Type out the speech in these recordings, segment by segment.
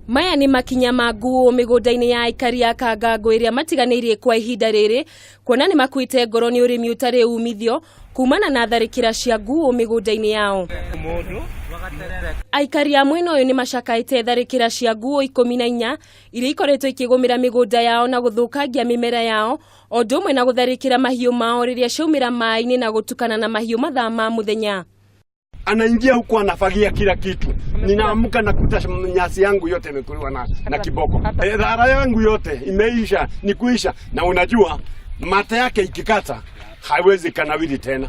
Maya ni makinya ma nguo migunda-ini ya aikari a Kangango iria matiganirie kwa ihinda riri kuona ni makuite ngoro ni urimi utari umithio kumana na tharikira cia nguo migunda-ini yao. Aikari a mwena uyu ni macakaite tharikira cia nguo 14 iria ikoretwo ikigumira migunda yao na guthukangia mimera yao o ndumwe na gutharikira mahiu mao riria ciaumira mai-ini na gutukana na mahiu mathaa ma muthenya. Anaingia huko anafagia kila kitu. Ninaamka na kuta nyasi yangu yote imekuliwa na kiboko. Dhara yangu yote imeisha, ni kuisha. Na unajua mate yake ikikata haiwezi kanawiri tena.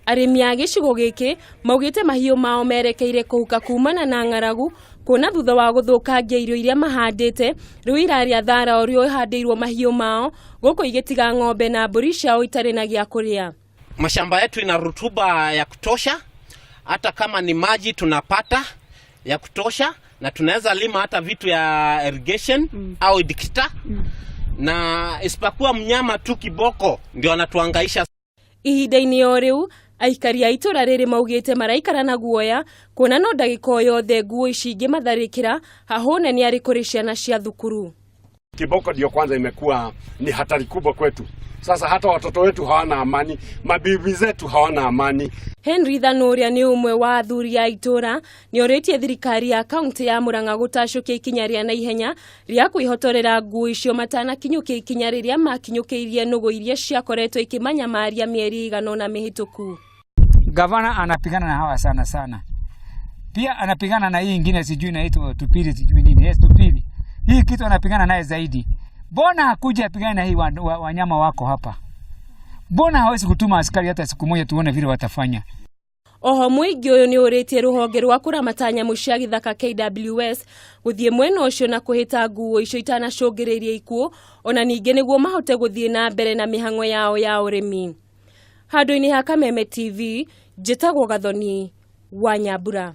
Arimi a gicigo giki maugite mahiu mao merekeire kuhuka kumana na ng'aragu kuona thutha wa guthukangia irio iria mahandite riu iraria thara orio ihandirwo mahiu mao guko igitiga ng'ombe na mburi ciao itari na gia kuria. Mashamba yetu ina rutuba ya kutosha. Hata kama ni maji tunapata ya kutosha na tunaweza lima hata vitu ya irrigation au idikita na isipokuwa mnyama tu kiboko ndio anatuangaisha. Ihinda-ini o riu aikari a itura riri maugite maraikara na guoya kuona no ndagiko yothe nguo ici ingimatharikira hahone ni ari kuri ciana cia thukuru. Kiboko ndio kwanza imekuwa ni hatari kubwa kwetu. Sasa hata watoto wetu hawana amani, mabibi zetu hawana amani. Henry Dhanuria ni umwe wa athuri a itura ni oretie thirikari ya kaunti ya Murang'a gutacukia ikinya ria na ihenya ria kwihotorera nguo icio matana kinyukia ikinya riria makinyukiirie nugu iria ciakoretwo ikimanyamaria mieri igano na mihituku. Gavana anapigana na hawa sana. Pia anapigana na hii ingine sijui inaitwa Tupili sijui nini. Yes, Tupili. Hii kitu anapigana naye zaidi. Mbona hakuja apigane na hii wanyama wako hapa? Mbona hawezi kutuma askari hata siku moja tuone vile watafanya? Oho muingi uyu ni uritie ruhonge rwa kuramata nyamu cia githaka KWS guthie mwena ucio na kuhita nguo icio itanacungiririe ikuo ona ninge niguo mahote guthie na mbere na mihang'o yao ya urimi. Handu-ini ha Kameme TV, njitagwo Gathoni wa Nyambura.